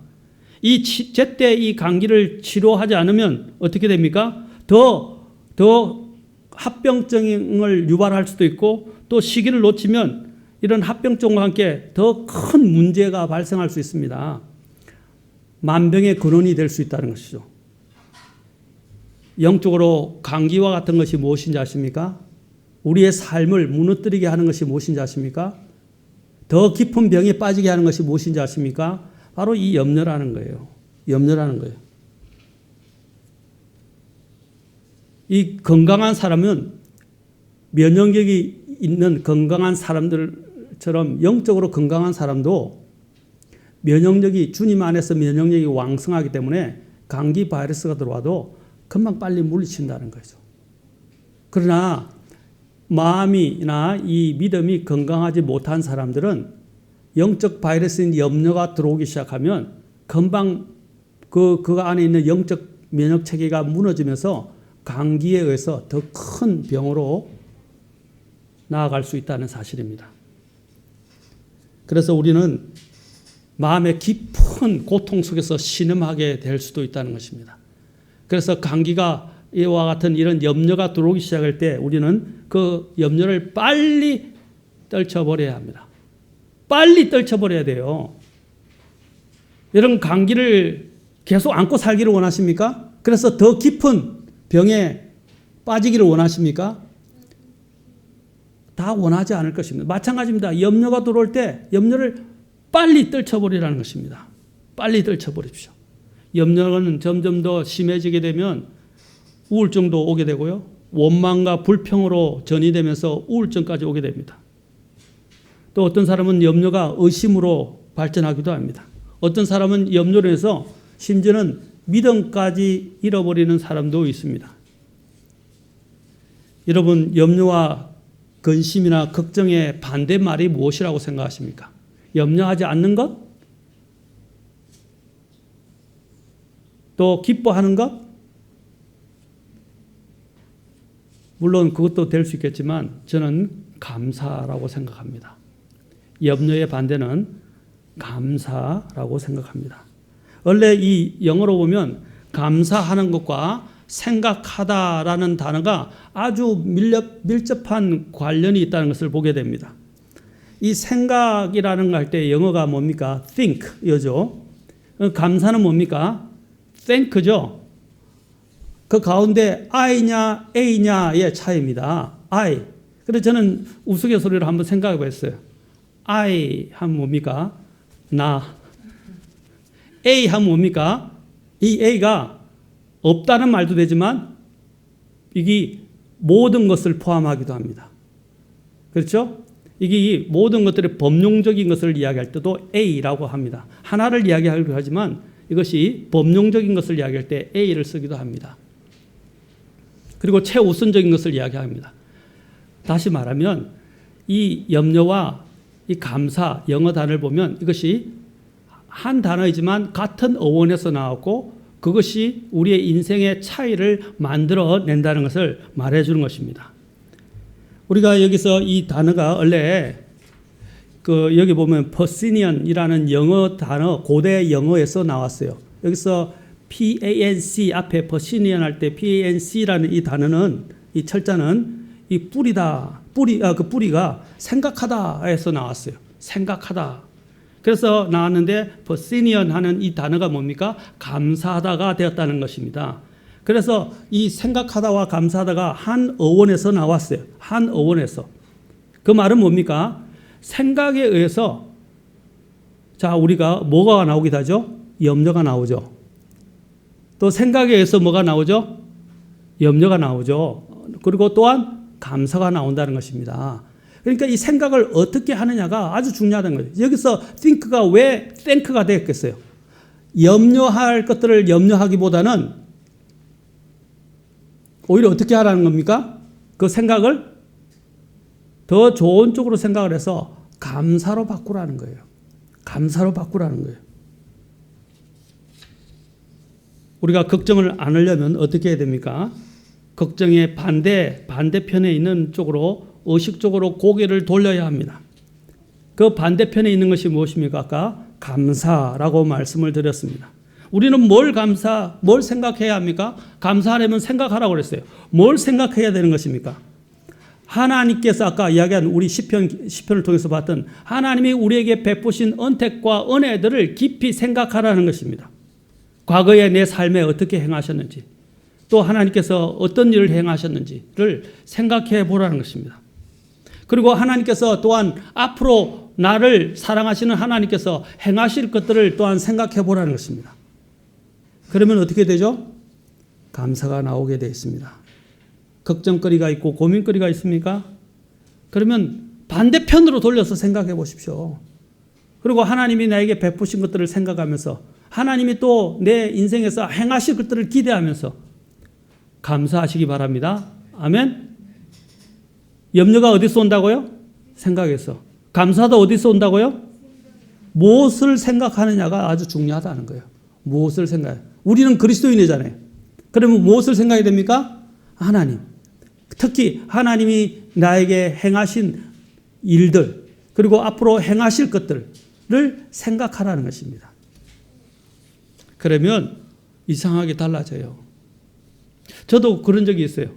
이 제때 이 감기를 치료하지 않으면 어떻게 됩니까? 더 합병증을 유발할 수도 있고 또 시기를 놓치면 이런 합병증과 함께 더 큰 문제가 발생할 수 있습니다. 만병의 근원이 될 수 있다는 것이죠. 영적으로 감기와 같은 것이 무엇인지 아십니까? 우리의 삶을 무너뜨리게 하는 것이 무엇인지 아십니까? 더 깊은 병에 빠지게 하는 것이 무엇인지 아십니까? 바로 이 염려라는 거예요. 염려라는 거예요. 이 건강한 사람은 면역력이 있는 건강한 사람들처럼 영적으로 건강한 사람도 면역력이 주님 안에서 면역력이 왕성하기 때문에 감기 바이러스가 들어와도 금방 빨리 물리친다는 거죠. 그러나 마음이나 이 믿음이 건강하지 못한 사람들은 영적 바이러스인 염려가 들어오기 시작하면 금방 그 안에 있는 영적 면역 체계가 무너지면서 감기에 의해서 더 큰 병으로 나아갈 수 있다는 사실입니다. 그래서 우리는 마음의 깊은 고통 속에서 신음하게 될 수도 있다는 것입니다. 그래서 감기가 이와 같은 이런 염려가 들어오기 시작할 때 우리는 그 염려를 빨리 떨쳐버려야 합니다. 빨리 떨쳐버려야 돼요. 여러분 감기를 계속 안고 살기를 원하십니까? 그래서 더 깊은 병에 빠지기를 원하십니까? 다 원하지 않을 것입니다. 마찬가지입니다. 염려가 들어올 때 염려를 빨리 떨쳐버리라는 것입니다. 빨리 떨쳐버립시오. 염려는 점점 더 심해지게 되면 우울증도 오게 되고요. 원망과 불평으로 전이되면서 우울증까지 오게 됩니다. 또 어떤 사람은 염려가 의심으로 발전하기도 합니다. 어떤 사람은 염려로 해서 심지어는 믿음까지 잃어버리는 사람도 있습니다. 여러분 염려와 근심이나 걱정의 반대말이 무엇이라고 생각하십니까? 염려하지 않는 것? 또 기뻐하는 것? 물론 그것도 될 수 있겠지만 저는 감사라고 생각합니다. 염려의 반대는 감사라고 생각합니다. 원래 이 영어로 보면 감사하는 것과 생각하다라는 단어가 아주 밀접한 관련이 있다는 것을 보게 됩니다. 이 생각이라는 거 할 때 영어가 뭡니까? think 이죠. 감사는 뭡니까? thank죠. 그 가운데 I냐 A냐의 차이입니다. I. 그래서 저는 우스갯소리로 한번 생각해 봤어요. I 하면 뭡니까? 나. A 하면 뭡니까? 이 A가 없다는 말도 되지만 이게 모든 것을 포함하기도 합니다. 그렇죠? 이게 모든 것들의 범용적인 것을 이야기할 때도 A라고 합니다. 하나를 이야기하기도 하지만 이것이 범용적인 것을 이야기할 때 A를 쓰기도 합니다. 그리고 최우선적인 것을 이야기합니다. 다시 말하면 이 염려와 이 감사 영어 단어를 보면 이것이 한 단어이지만 같은 어원에서 나왔고 그것이 우리의 인생의 차이를 만들어낸다는 것을 말해주는 것입니다. 우리가 여기서 이 단어가 원래 여기 보면 퍼시니언이라는 영어 단어 고대 영어에서 나왔어요. 여기서 PANC 앞에 퍼시니언 할 때 PANC라는 이 단어는 이 철자는 이 뿌리다. 그 뿌리가 생각하다에서 나왔어요. 생각하다. 그래서 나왔는데 퍼시니언 하는 이 단어가 뭡니까? 감사하다가 되었다는 것입니다. 그래서 이 생각하다와 감사하다가 한 어원에서 나왔어요. 한 어원에서. 그 말은 뭡니까? 생각에 의해서 자, 우리가 뭐가 나오기도 하죠? 염려가 나오죠. 또 생각에 의해서 뭐가 나오죠? 염려가 나오죠. 그리고 또한 감사가 나온다는 것입니다. 그러니까 이 생각을 어떻게 하느냐가 아주 중요하다는 거예요. 여기서 think가 왜 think가 되었겠어요? 염려할 것들을 염려하기보다는 오히려 어떻게 하라는 겁니까? 그 생각을 더 좋은 쪽으로 생각을 해서 감사로 바꾸라는 거예요. 감사로 바꾸라는 거예요. 우리가 걱정을 안 하려면 어떻게 해야 됩니까? 걱정의 반대편에 있는 쪽으로 의식적으로 고개를 돌려야 합니다. 그 반대편에 있는 것이 무엇입니까? 아까 감사라고 말씀을 드렸습니다. 우리는 뭘 생각해야 합니까? 감사하려면 생각하라고 그랬어요. 뭘 생각해야 되는 것입니까? 하나님께서 아까 이야기한 우리 시편을 통해서 봤던 하나님이 우리에게 베푸신 은택과 은혜들을 깊이 생각하라는 것입니다. 과거에 내 삶에 어떻게 행하셨는지, 또 하나님께서 어떤 일을 행하셨는지를 생각해 보라는 것입니다. 그리고 하나님께서 또한 앞으로 나를 사랑하시는 하나님께서 행하실 것들을 또한 생각해 보라는 것입니다. 그러면 어떻게 되죠? 감사가 나오게 되어 있습니다. 걱정거리가 있고 고민거리가 있습니까? 그러면 반대편으로 돌려서 생각해 보십시오. 그리고 하나님이 나에게 베푸신 것들을 생각하면서 하나님이 또 내 인생에서 행하실 것들을 기대하면서 감사하시기 바랍니다. 아멘. 염려가 어디서 온다고요? 생각에서. 감사도 어디서 온다고요? 무엇을 생각하느냐가 아주 중요하다는 거예요. 무엇을 생각해요? 우리는 그리스도인이잖아요. 그러면 무엇을 생각해야 됩니까? 하나님. 특히 하나님이 나에게 행하신 일들, 그리고 앞으로 행하실 것들을 생각하라는 것입니다. 그러면 이상하게 달라져요. 저도 그런 적이 있어요.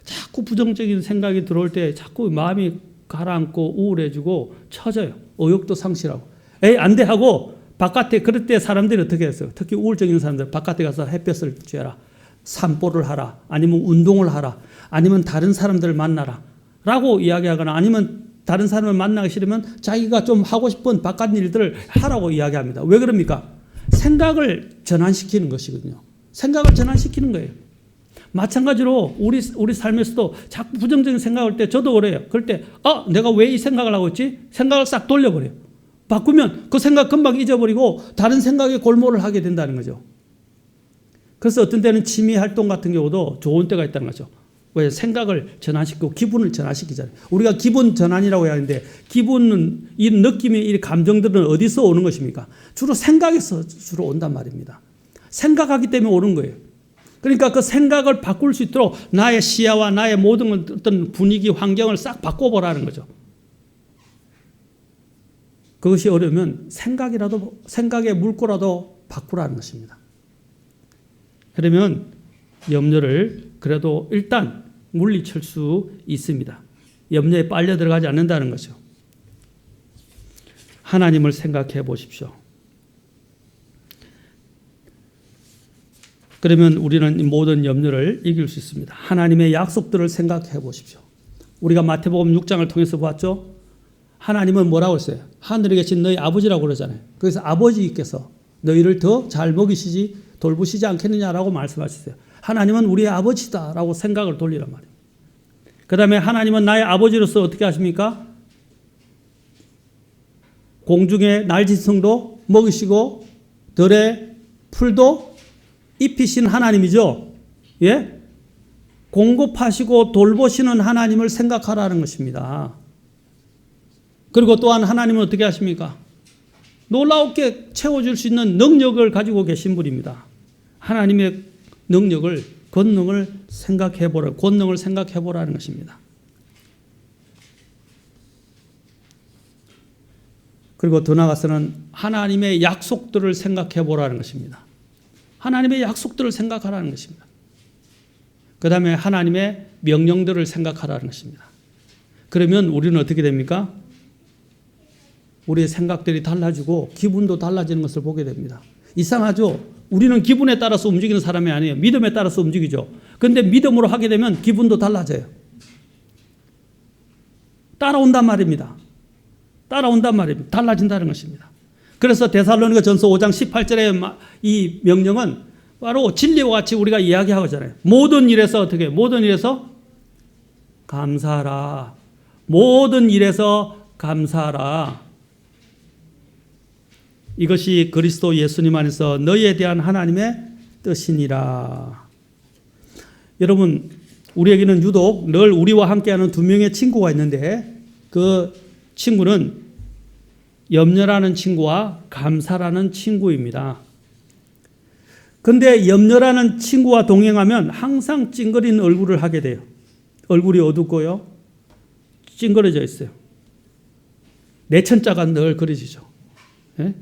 자꾸 부정적인 생각이 들어올 때 자꾸 마음이 가라앉고 우울해지고 처져요. 의욕도 상실하고. 에이, 안 돼 하고 바깥에, 그럴 때 사람들이 어떻게 했어요? 특히 우울증 있는 사람들, 바깥에 가서 햇볕을 쬐라, 산보를 하라, 아니면 운동을 하라, 아니면 다른 사람들을 만나라 라고 이야기하거나, 아니면 다른 사람을 만나기 싫으면 자기가 좀 하고 싶은 바깥 일들을 하라고 이야기합니다. 왜 그럽니까? 생각을 전환시키는 것이거든요. 생각을 전환시키는 거예요. 마찬가지로 우리 삶에서도 자꾸 부정적인 생각을 때 저도 그래요. 그럴 때 내가 왜 이 생각을 하고 있지? 생각을 싹 돌려버려요. 바꾸면 그 생각 금방 잊어버리고 다른 생각에 골몰을 하게 된다는 거죠. 그래서 어떤 때는 취미 활동 같은 경우도 좋은 때가 있다는 거죠. 왜? 생각을 전환시키고 기분을 전환시키잖아요. 우리가 기분 전환이라고 하는데, 기분은, 이 느낌이, 이 감정들은 어디서 오는 것입니까? 주로 생각에서 주로 온단 말입니다. 생각하기 때문에 오는 거예요. 그러니까 그 생각을 바꿀 수 있도록 나의 시야와 나의 모든 어떤 분위기, 환경을 싹 바꿔보라는 거죠. 그것이 어려우면 생각의 물꼬라도 바꾸라는 것입니다. 그러면 염려를 그래도 일단 물리칠 수 있습니다. 염려에 빨려 들어가지 않는다는 거죠. 하나님을 생각해 보십시오. 그러면 우리는 이 모든 염려를 이길 수 있습니다. 하나님의 약속들을 생각해 보십시오. 우리가 마태복음 6장을 통해서 봤죠. 하나님은 뭐라고 했어요? 하늘에 계신 너희 아버지라고 그러잖아요. 그래서 아버지께서 너희를 더 잘 먹이시지 돌보시지 않겠느냐라고 말씀하셨어요. 하나님은 우리의 아버지다라고 생각을 돌리란 말이에요. 그 다음에 하나님은 나의 아버지로서 어떻게 하십니까? 공중의 날짐승도 먹이시고 들의 풀도 입히신 하나님이죠. 예? 공급하시고 돌보시는 하나님을 생각하라는 것입니다. 그리고 또한 하나님은 어떻게 하십니까? 놀라웠게 채워줄 수 있는 능력을 가지고 계신 분입니다. 하나님의 능력을, 권능을 생각해보라는 것입니다. 그리고 더 나아가서는 하나님의 약속들을 생각해보라는 것입니다. 하나님의 약속들을 생각하라는 것입니다. 그 다음에 하나님의 명령들을 생각하라는 것입니다. 그러면 우리는 어떻게 됩니까? 우리의 생각들이 달라지고 기분도 달라지는 것을 보게 됩니다. 이상하죠? 우리는 기분에 따라서 움직이는 사람이 아니에요. 믿음에 따라서 움직이죠. 그런데 믿음으로 하게 되면 기분도 달라져요. 따라온단 말입니다. 달라진다는 것입니다. 그래서 데살로니가전서 5장 18절의 이 명령은 바로 진리와 같이 우리가 이야기하잖아요. 모든 일에서 어떻게? 모든 일에서 감사하라. 모든 일에서 감사하라. 이것이 그리스도 예수님 안에서 너희에 대한 하나님의 뜻이니라. 여러분, 우리에게는 유독 늘 우리와 함께하는 두 명의 친구가 있는데 그 친구는 염려라는 친구와 감사라는 친구입니다. 그런데 염려라는 친구와 동행하면 항상 찡그린 얼굴을 하게 돼요. 얼굴이 어둡고요. 찡그려져 있어요. 내천자가 늘 그려지죠. 예?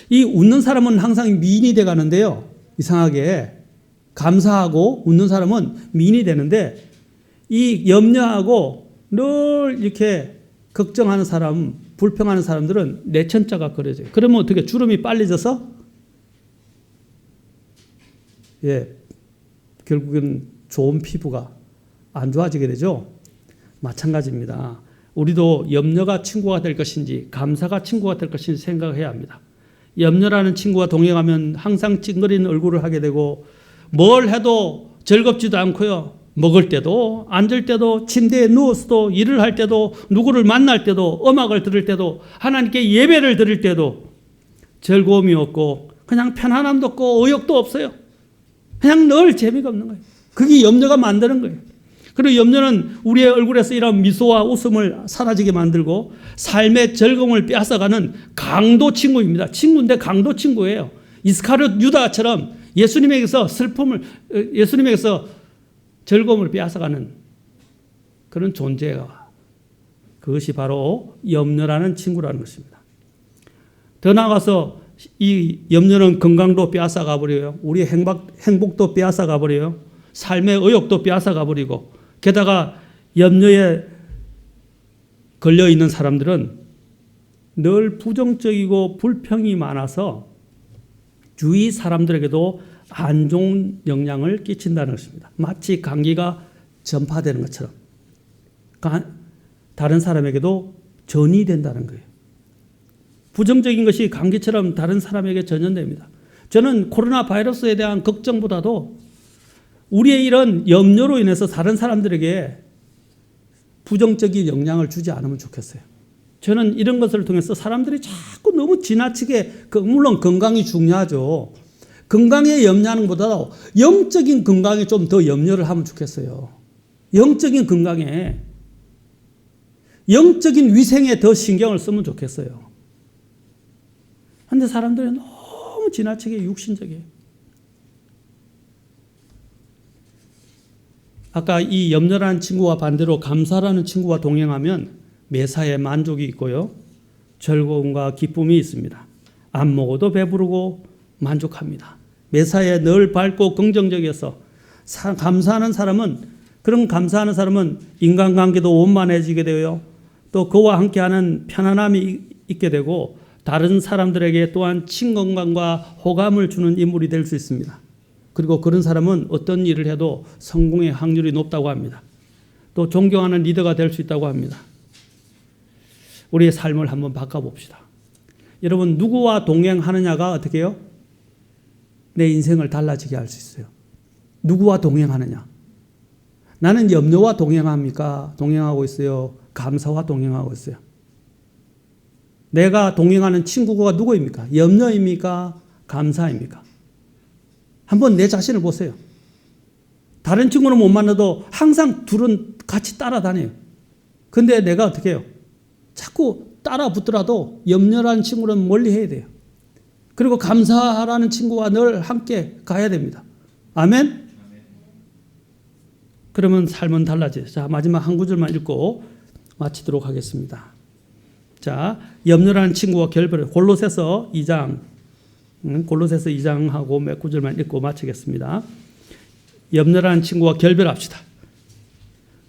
이 웃는 사람은 항상 미인이 돼 가는데요. 이상하게 감사하고 웃는 사람은 미인이 되는데 이 염려하고 늘 이렇게 걱정하는 사람, 불평하는 사람들은 내천자가 그려져요. 그러면 어떻게 주름이 빨리 져서 결국은 좋은 피부가 안 좋아지게 되죠. 마찬가지입니다. 우리도 염려가 친구가 될 것인지 감사가 친구가 될 것인지 생각해야 합니다. 염려라는 친구와 동행하면 항상 찡그린 얼굴을 하게 되고 뭘 해도 즐겁지도 않고요. 먹을 때도 앉을 때도 침대에 누워서도 일을 할 때도 누구를 만날 때도 음악을 들을 때도 하나님께 예배를 드릴 때도 즐거움이 없고 그냥 편안함도 없고 의욕도 없어요. 그냥 늘 재미가 없는 거예요. 그게 염려가 만드는 거예요. 그리고 염려는 우리의 얼굴에서 이런 미소와 웃음을 사라지게 만들고 삶의 즐거움을 빼앗아가는 강도 친구입니다. 친구인데 강도 친구예요. 이스카리옷 유다처럼 예수님에게서 예수님에게서 즐거움을 빼앗아가는 그런 존재가 그것이 바로 염려라는 친구라는 것입니다. 더 나아가서 이 염려는 건강도 빼앗아가 버려요. 우리의 행복도 빼앗아가 버려요. 삶의 의욕도 빼앗아가 버리고 게다가 염려에 걸려 있는 사람들은 늘 부정적이고 불평이 많아서 주위 사람들에게도 안 좋은 영향을 끼친다는 것입니다. 마치 감기가 전파되는 것처럼 다른 사람에게도 전이 된다는 거예요. 부정적인 것이 감기처럼 다른 사람에게 전염됩니다. 저는 코로나 바이러스에 대한 걱정보다도 우리의 이런 염려로 인해서 다른 사람들에게 부정적인 영향을 주지 않으면 좋겠어요. 저는 이런 것을 통해서 사람들이 자꾸 너무 지나치게 물론 건강이 중요하죠. 건강에 염려하는 것보다 영적인 건강에 좀 더 염려를 하면 좋겠어요. 영적인 건강에 영적인 위생에 더 신경을 쓰면 좋겠어요. 그런데 사람들이 너무 지나치게 육신적이에요. 아까 이 염려라는 친구와 반대로 감사라는 친구와 동행하면 매사에 만족이 있고요. 즐거움과 기쁨이 있습니다. 안 먹어도 배부르고 만족합니다. 매사에 늘 밝고 긍정적이어서 감사하는 사람은 인간관계도 원만해지게 되고요. 또 그와 함께하는 편안함이 있게 되고 다른 사람들에게 또한 친근감과 호감을 주는 인물이 될 수 있습니다. 그리고 그런 사람은 어떤 일을 해도 성공의 확률이 높다고 합니다. 또 존경하는 리더가 될 수 있다고 합니다. 우리의 삶을 한번 바꿔봅시다. 여러분, 누구와 동행하느냐가 어떻게 해요? 내 인생을 달라지게 할 수 있어요. 누구와 동행하느냐? 나는 염려와 동행하고 있어요? 감사와 동행하고 있어요? 내가 동행하는 친구가 누구입니까? 염려입니까? 감사입니까? 한번 내 자신을 보세요. 다른 친구는 못 만나도 항상 둘은 같이 따라다녀요. 근데 내가 어떻게 해요? 자꾸 따라 붙더라도 염려라는 친구는 멀리 해야 돼요. 그리고 감사하라는 친구와 늘 함께 가야 됩니다. 아멘? 그러면 삶은 달라져요. 자, 마지막 한 구절만 읽고 마치도록 하겠습니다. 자, 염려라는 친구와 결별을 골로새서 2장 골로새서 2장하고 몇 구절만 읽고 마치겠습니다. 염려라는 친구와 결별합시다.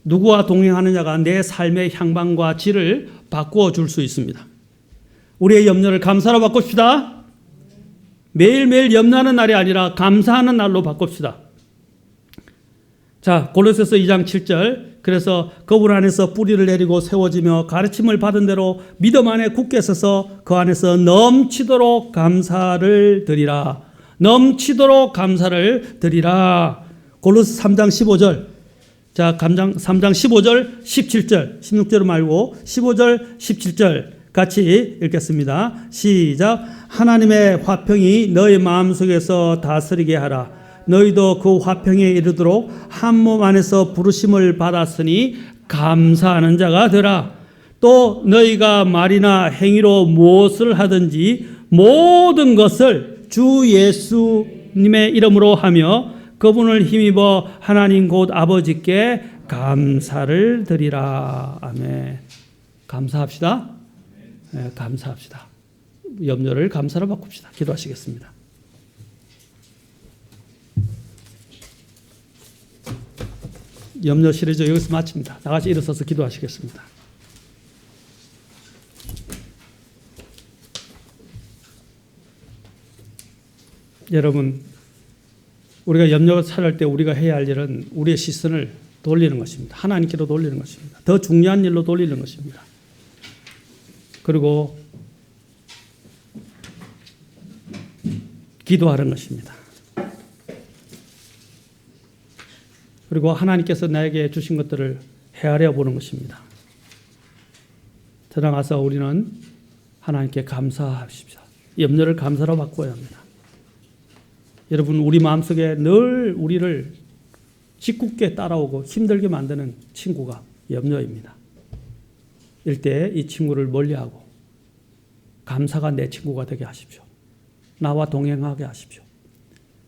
누구와 동행하느냐가 내 삶의 향방과 질을 바꾸어 줄 수 있습니다. 우리의 염려를 감사로 바꿉시다. 매일매일 염려하는 날이 아니라 감사하는 날로 바꿉시다. 자, 골로새서 2장 7절. 그래서 그분 안에서 뿌리를 내리고 세워지며 가르침을 받은 대로 믿음 안에 굳게 서서 그 안에서 넘치도록 감사를 드리라. 넘치도록 감사를 드리라. 골로새 3장 15절. 자, 3장 15절, 17절, 16절 말고 15절, 17절 같이 읽겠습니다. 시작. 하나님의 화평이 너희 마음속에서 다스리게 하라. 너희도 그 화평에 이르도록 한 몸 안에서 부르심을 받았으니 감사하는 자가 되라. 또 너희가 말이나 행위로 무엇을 하든지 모든 것을 주 예수님의 이름으로 하며 그분을 힘입어 하나님 곧 아버지께 감사를 드리라. 아멘. 감사합시다. 네, 감사합시다. 염려를 감사로 바꿉시다. 기도하시겠습니다. 염려 시리즈 여기서 마칩니다. 나같이 일어서서 기도하시겠습니다. 여러분, 우리가 염려가 살할 때 우리가 해야 할 일은 우리의 시선을 돌리는 것입니다. 하나님께로 돌리는 것입니다. 더 중요한 일로 돌리는 것입니다. 그리고 기도하는 것입니다. 그리고 하나님께서 나에게 주신 것들을 헤아려 보는 것입니다. 들어가서 우리는 하나님께 감사하십시오. 염려를 감사로 바꿔야 합니다. 여러분, 우리 마음속에 늘 우리를 짓궂게 따라오고 힘들게 만드는 친구가 염려입니다. 일대 이 친구를 멀리하고 감사가 내 친구가 되게 하십시오. 나와 동행하게 하십시오.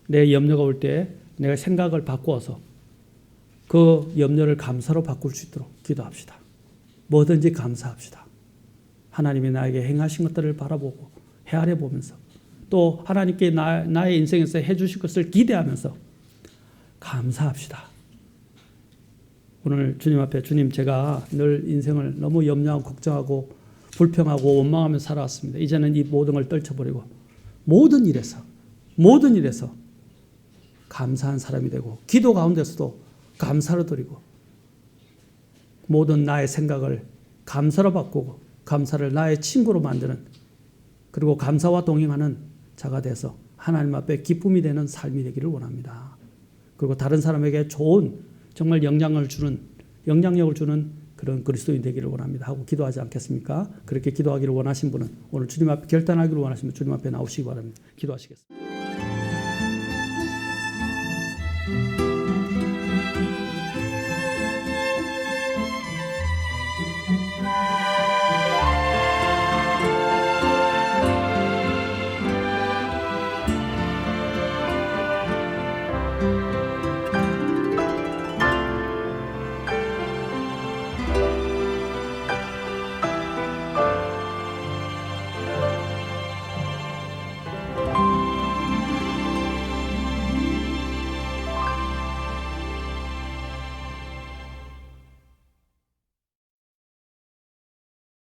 내 염려가 올 때 내가 생각을 바꾸어서 그 염려를 감사로 바꿀 수 있도록 기도합시다. 뭐든지 감사합시다. 하나님이 나에게 행하신 것들을 바라보고 헤아려 보면서 또 하나님께 나의 인생에서 해주실 것을 기대하면서 감사합시다. 오늘 주님 앞에 주님, 제가 늘 인생을 너무 염려하고 걱정하고 불평하고 원망하며 살아왔습니다. 이제는 이 모든 걸 떨쳐버리고 모든 일에서 감사한 사람이 되고 기도 가운데서도 감사를 드리고 모든 나의 생각을 감사로 바꾸고 감사를 나의 친구로 만드는, 그리고 감사와 동행하는 자가 돼서 하나님 앞에 기쁨이 되는 삶이 되기를 원합니다. 그리고 다른 사람에게 좋은 정말 영향력을 주는 그런 그리스도인 되기를 원합니다 하고 기도하지 않겠습니까? 그렇게 기도하기를 원하신 분은 오늘 주님 앞에 결단하기를 원하시면 주님 앞에 나오시기 바랍니다. 기도하시겠습니다.